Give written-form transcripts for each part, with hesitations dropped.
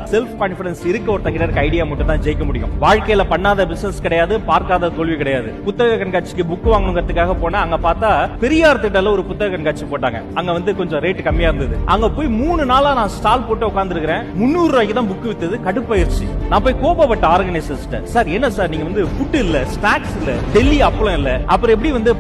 Self confidence இருக்க ஒருத்தங்க idea மட்டும் தான் ஜெயிக்க முடியும். வாழ்க்கையில பண்ணாத பிசினஸ் கிடையாது, பார்க்காத தோல்வி கிடையாது. புத்தக கண்காட்சிக்கு புக் வாங்கணுங்கிறதுக்காக போனா அங்க பார்த்தா பெரியார் திட்டல ஒரு புத்தக கண்காட்சி போட்டாங்க. அங்க கொஞ்சம் ரேட் கம்மியா இருந்தது. அங்க போய் 3 நாளா நான் ஸ்டால் போட்டு உட்கார்ந்துருக்கிறேன். 300 ரூபாய்க்கு தான் புக் வித்தது. கடுப்பாயிருச்சு. நான் போய் கோபப்பட்ட ஆர்கனைசர்ஸ்ட்ட, சார் என்ன சார் நீங்க ஃபுட் இல்ல, ஸ்நாக்ஸ் இல்ல, டெல்லி அப்பளம் இல்ல, அப்புறம் எப்படி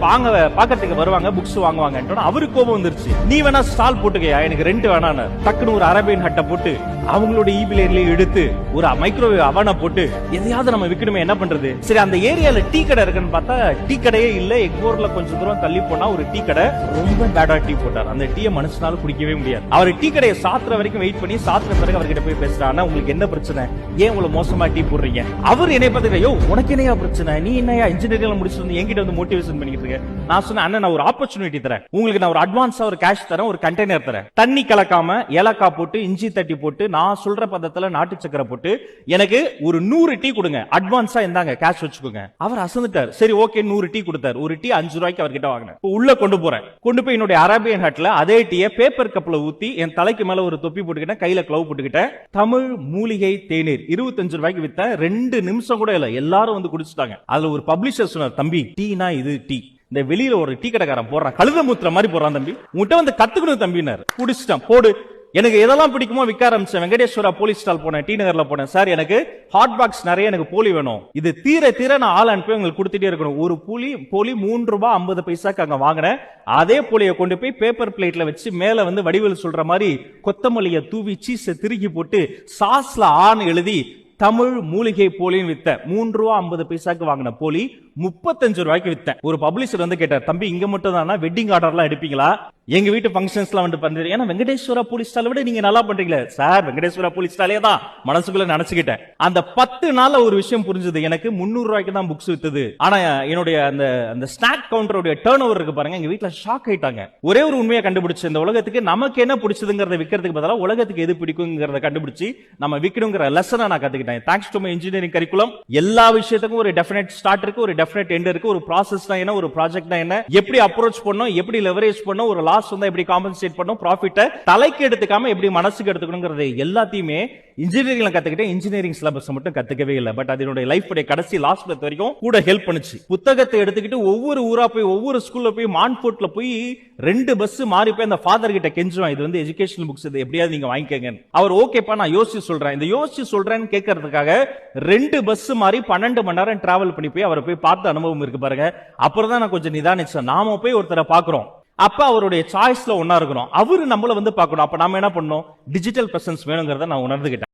பாக்கிறதுக்கு வருவாங்க புக்ஸ் வாங்குவாங்க. அவருக்கு கோபம் வந்துருச்சு. நீ வேணா ஸ்டால் போட்டுக்கையா, எனக்கு ரெண்ட் வேணான்னு டக்குன்னு ஒரு அரேபியன் ஹட்டை போட்டு அவங்களோட ஈபிலேயே எடுத்து ஒரு மைக்ரோவேவ் அவனை போட்டு எதையாவது நம்ம விக்கணுமே, என்ன பண்றது? சரி, அந்த ஏரியால டீ கடை இருக்குன்னு பார்த்தா டீ கடையே இல்ல. எக்மோர்ல கொஞ்சம் தூரம் தள்ளி போனா ஒரு டீ கடை, ரொம்ப பேடா டீ போட்டார். அந்த டீயை மனுஷனால குடிக்கவே முடியாது. அவர் டீ கடையை சாத்துற வரைக்கும் வெயிட் பண்ணி சாத்துற பிறகு அவர்கிட்ட போய் பேசுறாங்க, உங்களுக்கு என்ன பிரச்சனை, ஏன் இவ்வளவு மோசமா டீ போடுறீங்க? அவர் என்னை பார்த்து, யோ உனக்கு என்னையா பிரச்சனை, நீ என்னையா இன்ஜினியரிங்ல முடிச்சிருந்து என்கிட்ட மோட்டிவேஷன் பண்ணிட்டு இருக்க? நான் சொன்னேன், அண்ணன் நான் ஒரு ஆப்பர்ச்சுனிட்டி தரேன் உங்களுக்கு, நான் ஒரு அட்வான்ஸா ஒரு கேஷ் தரேன், ஒரு கண்டெய்னர் தரேன். தண்ணி கலக்காம ஏலக்காய் போட்டு இஞ்சி தட்டி போட்டு நான் சொல்ற பதத்துல நாட்டு சக்கரை போட்டு எனக்கு ஒரு 100 டீ கொடுங்க, அட்வான்ஸா இருந்தாங்க, கேஷ் வச்சுக்கோங்க. அவர் அசந்துட்டார். சரி ஓகே, 100 டீ கொடுத்தார். ஒரு டீ 5 ரூபாய்க்கு அவர்கிட்ட வாங்கினேன். உள்ள கொண்டு போறேன். கொண்டு போய் என்னுடைய அரேபியன் ஹட்ல அதே டீயை பேப்பர் கப்ல ஊத்தி என் தலைக்கு மேல ஒரு தொப்பி போட்டுக்கிட்டேன், கையில கிளவ் போட்டுக்கிட்டேன். தமிழ் மூலிகை தேநீர் 25 ரூபாய்க்கு வித்தேன். 2 நிமிஷம் கூட இல்ல, எல்லாரும் குடிச்சிட்டாங்க. அதுல ஒரு பப்ளிஷர் சொன்னார், தம்பி டீனா இது டீ, இந்த வெளியில ஒரு டீ கடைக்காரன் போடுறான், கழுத மூத்திர மாதிரி போறான் தம்பி, உங்ககிட்ட கத்துக்கணும் தம்பினார். குடிச்சிட்டான். போடு. எனக்கு எதெல்லாம் பிடிக்குமோ விற்க ஆரம்பிச்சேன். வெங்கடேஸ்வரா போலீஸ் ஸ்டால் போனேன், டி நகர்ல போனேன். சார் எனக்கு ஹாட் பாக்ஸ் நிறைய எனக்கு போலி வேணும், இது தீர நான் ஆள் அனுப்பி உங்களுக்கு கொடுத்துட்டே இருக்கணும். ஒரு போலி 3 ரூபாய் 50 பைசாக்கு அங்க வாங்கினேன். அதே போலியை கொண்டு போய் பேப்பர் பிளேட்ல வச்சு மேல வடிவேல் சொல்ற மாதிரி கொத்தமல்லியை தூவி சீஸ திருக்கி போட்டு சாஸ்ல ஆன் எழுதி தமிழ் மூலிகை போலின்னு வித்தேன். 3 ரூபாய் 50 பைசாக்கு வாங்கின போலி 35 ரூபாய்க்கு வித்தேன். ஒரு பப்ளிஷர் கேட்டார், தம்பி இங்க மட்டும் தானா வெட்டிங் ஆர்டர் எல்லாம் எடுப்பீங்களா? எங்க வீட்டு ஃபங்க்ஷன்ஸ்லாம் பண்றீங்க, ஏன்னா வெங்கடேஸ்வரா போலீஸ் ஸ்டாலை விட நீங்க நல்லா பண்றீங்களே. சார் வெங்கடேஸ்வரா போலீஸ் ஸ்டாலே தான் மனசுக்குள்ள நினைச்சுக்கிட்டேன். அந்த 10 நாள்ல ஒரு விஷயம் புரிஞ்சது, எனக்கு 300 ரூபாய்க்கு தான் புக்ஸ் வித்தது. ஆனா என்னுடைய அந்த ஸ்நாக் கவுண்டருடைய டர்ன் ஓவர் இருக்கு பாருங்க, எங்க வீட்டுல ஷாக் ஆயிட்டாங்க. ஒரே ஒரு உண்மையை கண்டுபிடிச்சு, இந்த உலகத்துக்கு நமக்கு என்ன பிடிச்சதுங்கிறத விற்கிறதுக்கு பதிலாக உலகத்துக்கு எது பிடிக்குங்கிறத கண்டுபிடிச்சு நம்ம விற்கணுங்கிற லெசனை நான் கத்துக்கிட்டேன். Thanks to my engineering curriculum. எல்லா விஷயத்துக்கும் ஒரு டெஃபினட் ஸ்டார்ட் இருக்கு, ஒரு டெஃபினட் எண்ட் இருக்கு. ஒரு ப்ராசஸ் தான் என்ன, ஒரு ப்ராஜெக்ட் தான் என்ன, எப்படி அப்ரோச் பண்ணணும், எப்படி லெவரேஜ் பண்ணணும், ஒரு லாஸ் எப்படி காம்பன்சேட் பண்ணணும், ப்ராஃபிட்டை தலைக்கு எடுத்துக்காம எப்படி மனசுக்கு எடுத்துக்கணுங்கிறது எல்லாத்தையுமே இன்ஜினியரிங்ல கத்துக்கிட்டேன். இன்ஜினியரிங் சிலபஸ் மட்டும் கத்துக்கவே இல்லை. பட் அதனுடைய லைஃப் கடைசி லாஸ்ட் மந்த் வரைக்கும் கூட ஹெல்ப் பண்ணுச்சு. புத்தகத்தை எடுத்துக்கிட்டு ஒவ்வொரு ஊரா போய், ஒவ்வொரு ஸ்கூல்ல போய், மான்ஃபோர்ட்ல போய் 2 பஸ் மாறி போய் அந்த ஃபாதர் கிட்ட கெஞ்சுவான், இது எஜுகேஷனல் புக்ஸ், இது எப்படியாவது நீங்க வாங்கிக்கங்க. அவர் ஓகேப்பா நான் யோசிச்சு சொல்றேன், இந்த யோசிச்சு சொல்றேன்னு கேட்கறதுக்காக 2 பஸ் மாறி 12 மணி நேரம் டிராவல் பண்ணி போய் அவரை போய் பார்த்த அனுபவம் இருக்கு பாருங்க. அப்புறம் தான் நான் கொஞ்சம் நிதானிச்சேன். நாம போய் ஒருத்தரை பாக்குறோம், அப்ப அவருடைய சாய்ஸ்ல ஒன்னா இருக்கிறோம், அவரு நம்மள பார்க்கணும். அப்ப நாம என்ன பண்ணணும், டிஜிட்டல் பிரசன்ஸ் வேணுங்கிறத நான் உணர்ந்துகிட்டேன்.